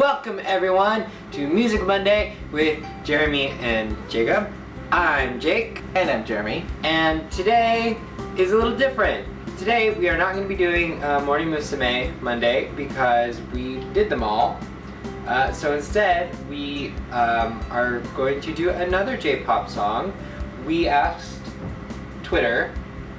Welcome everyone to Music Monday with Jermeeth and Jacob. I'm Jake. And I'm Jeremy. And today is a little different. Today we are not going to be doing Morning Musume Monday because we did them all. So instead we are going to do another J-pop song. We asked Twitter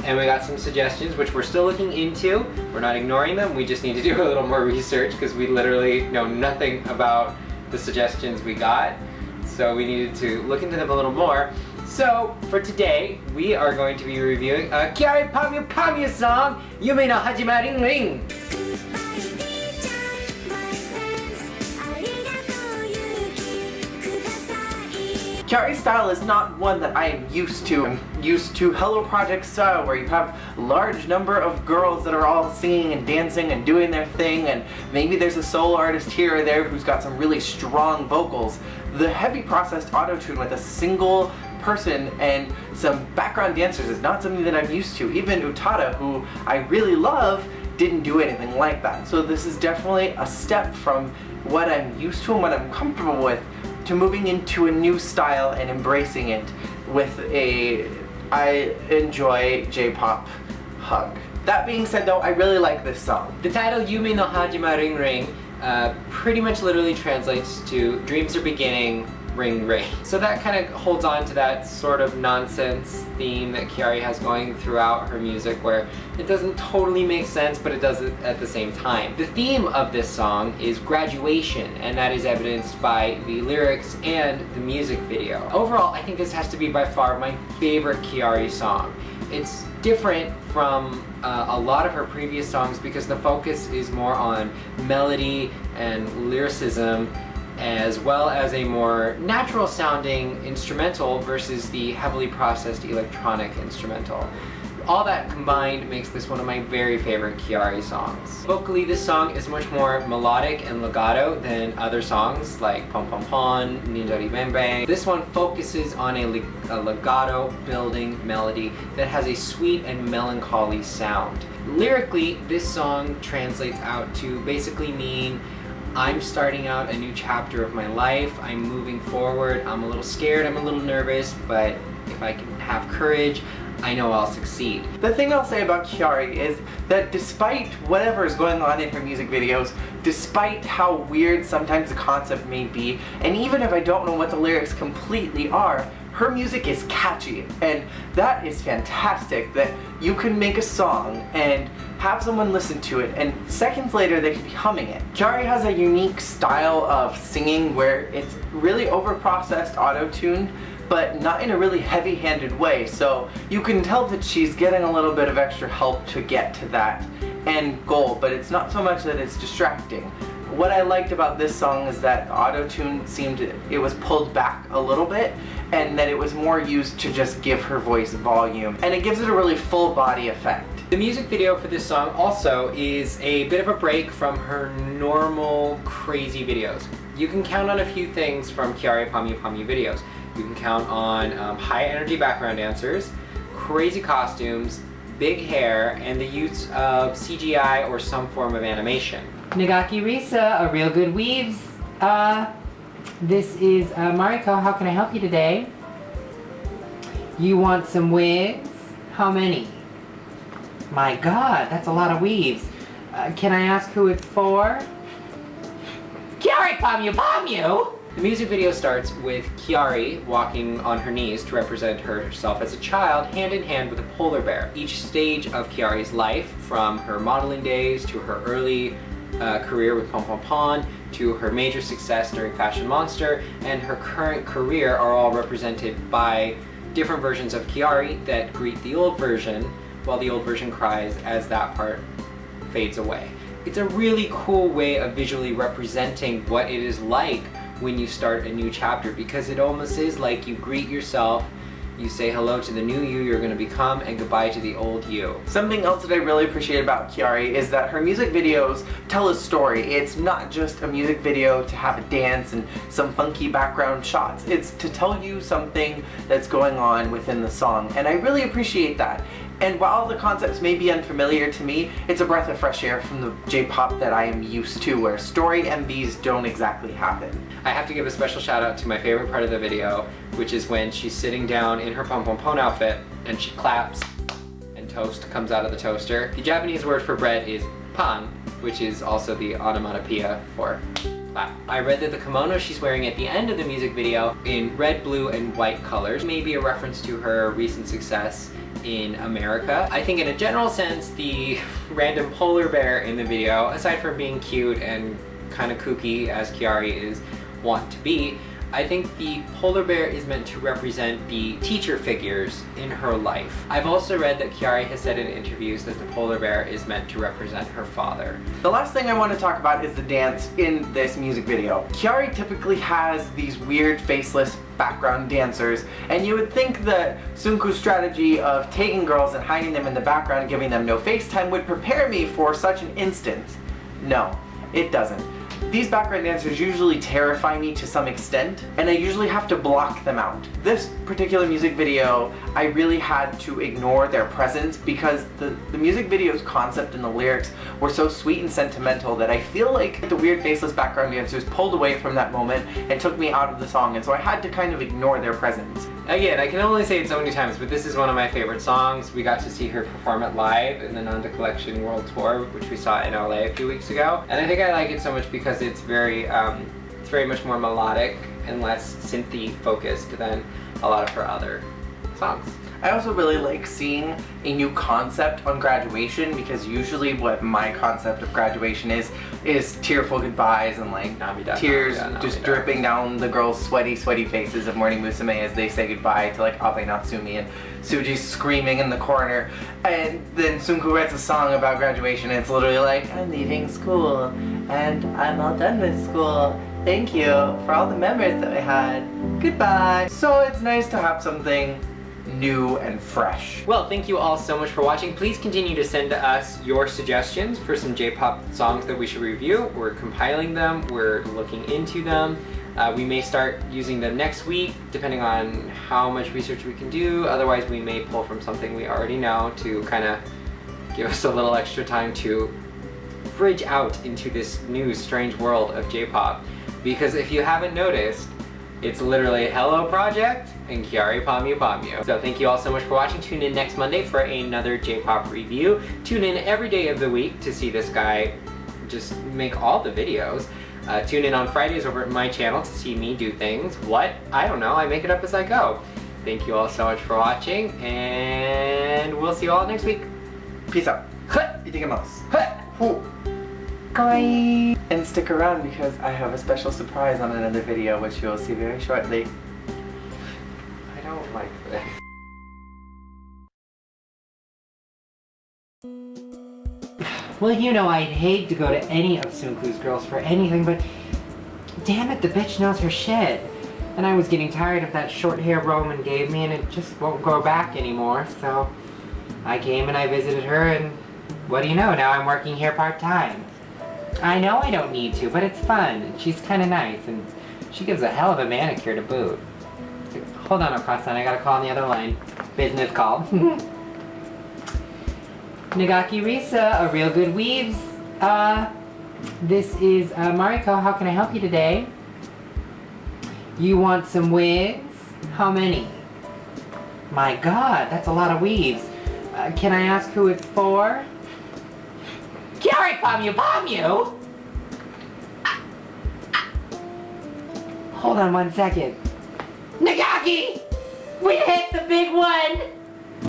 and we got some suggestions which we're still looking into. We're not ignoring them, we just need to do a little more research because we literally know nothing about the suggestions we got. So we needed to look into them a little more. So for today, we are going to be reviewing a Kyary Pamyu Pamyu song, Yume no Hajima Ring Ring. Kyary's style is not one that I am used to. I'm used to Hello Project style where you have a large number of girls that are all singing and dancing and doing their thing, and maybe there's a solo artist here or there who's got some really strong vocals. The heavy processed auto-tune with a single person and some background dancers is not something that I'm used to. Even Utada, who I really love, didn't do anything like that. So this is definitely a step from what I'm used to and what I'm comfortable with to moving into a new style and embracing it with a I enjoy J-pop hug. That being said though, I really like this song. The title Yume no Hajima Ring Ring pretty much literally translates to dreams are beginning, ring ring. So that kind of holds on to that sort of nonsense theme that Kyary has going throughout her music where it doesn't totally make sense but it does it at the same time. The theme of this song is graduation, and that is evidenced by the lyrics and the music video. Overall, I think this has to be by far my favorite Kyary song. It's different from a lot of her previous songs because the focus is more on melody and lyricism, as well as a more natural sounding instrumental versus the heavily processed electronic instrumental. All that combined makes this one of my very favorite Kyary songs. Vocally, this song is much more melodic and legato than other songs like Pom Pom Pon, Ninjari Bang Bang. This one focuses on a legato building melody that has a sweet and melancholy sound. Lyrically, this song translates out to basically mean I'm starting out a new chapter of my life, I'm moving forward, I'm a little scared, I'm a little nervous, but if I can have courage, I know I'll succeed. The thing I'll say about Kyary is that despite whatever is going on in her music videos, despite how weird sometimes the concept may be, and even if I don't know what the lyrics completely are, her music is catchy, and that is fantastic that you can make a song and have someone listen to it and seconds later they could be humming it. Kyary has a unique style of singing where it's really overprocessed auto-tune, but not in a really heavy-handed way, so you can tell that she's getting a little bit of extra help to get to that end goal, but it's not so much that it's distracting. What I liked about this song is that auto-tune it was pulled back a little bit, and that it was more used to just give her voice volume, and it gives it a really full body effect. The music video for this song also is a bit of a break from her normal crazy videos. You can count on a few things from Kyary Pamyu Pamyu videos. You can count on high energy background dancers, crazy costumes, big hair, and the use of CGI or some form of animation. Nagaki Risa, a real good weaves. This is Mariko. How can I help you today? You want some wigs? How many? My God, that's a lot of weaves. Can I ask who it's for? Kyary Pamyu Pamyu! The music video starts with Kyary walking on her knees to represent herself as a child, hand in hand with a polar bear. Each stage of Kyary's life, from her modeling days to her early career with Pom Pom Pon, to her major success during Fashion Monster, and her current career are all represented by different versions of Kyary that greet the old version, while the old version cries as that part fades away. It's a really cool way of visually representing what it is like when you start a new chapter, because it almost is like you greet yourself, you say hello to the new you you're going to become, and goodbye to the old you. Something else that I really appreciate about Kyary is that her music videos tell a story. It's not just a music video to have a dance and some funky background shots. It's to tell you something that's going on within the song, and I really appreciate that. And while the concepts may be unfamiliar to me, it's a breath of fresh air from the J-pop that I am used to, where story MVs don't exactly happen. I have to give a special shout out to my favorite part of the video, which is when she's sitting down in her pom-pom-pon outfit and she claps and toast comes out of the toaster. The Japanese word for bread is pan, which is also the onomatopoeia for clap. I read that the kimono she's wearing at the end of the music video in red, blue, and white colors may be a reference to her recent success in America. I think in a general sense, the random polar bear in the video, aside from being cute and kind of kooky as Kiari is wont to be, I think the polar bear is meant to represent the teacher figures in her life. I've also read that Kiari has said in interviews that the polar bear is meant to represent her father. The last thing I want to talk about is the dance in this music video. Kiari typically has these weird faceless background dancers, and you would think that Sunku's strategy of taking girls and hiding them in the background and giving them no face time would prepare me for such an instance. No, it doesn't. These background dancers usually terrify me to some extent, and I usually have to block them out. This particular music video, I really had to ignore their presence because the music video's concept and the lyrics were so sweet and sentimental that I feel like the weird faceless background dancers pulled away from that moment and took me out of the song, and so I had to kind of ignore their presence. Again, I can only say it so many times, but this is one of my favorite songs. We got to see her perform it live in the Nanda Collection World Tour, which we saw in LA a few weeks ago. And I think I like it so much because it's very much more melodic and less synthy focused than a lot of her other songs. I also really like seeing a new concept on graduation, because usually what my concept of graduation is tearful goodbyes and like tears just dripping down the girls' sweaty faces of Morning Musume as they say goodbye to like Abe Natsumi, and Suji's screaming in the corner, and then Sunku writes a song about graduation and it's literally like, I'm leaving school and I'm all done with school. Thank you for all the memories that I had. Goodbye. So it's nice to have something new and fresh. Well, thank you all so much for watching. Please continue to send us your suggestions for some J-pop songs that we should review. We're compiling them, we're looking into them. We may start using them next week, depending on how much research we can do. Otherwise, we may pull from something we already know to kind of give us a little extra time to bridge out into this new strange world of J-pop. Because if you haven't noticed, it's literally Hello Project and Kiari Pamyu Pamyu. So thank you all so much for watching. Tune in next Monday for another J-pop review. Tune in every day of the week to see this guy just make all the videos. Tune in on Fridays over at my channel to see me do things. What? I don't know. I make it up as I go. Thank you all so much for watching, and we'll see you all next week. Peace out. Itadakimasu. Bye. And stick around because I have a special surprise on another video which you'll see very shortly. I don't like this. Well, you know, I'd hate to go to any of Sunku's girls for anything, but damn it, the bitch knows her shit. And I was getting tired of that short hair Roman gave me, and it just won't grow back anymore, so I came and I visited her, and what do you know, now I'm working here part-time. I know I don't need to, but it's fun. She's kind of nice, and she gives a hell of a manicure to boot. Hold on, Okasan, I gotta call on the other line. Business call. Nagaki Risa, a real good weaves. This is Mariko. How can I help you today? You want some wigs? How many? My God, that's a lot of weaves. Can I ask who it's for? Kiari Pamyu Pamyu! Hold on 1 second. Nagaki! We hit the big one!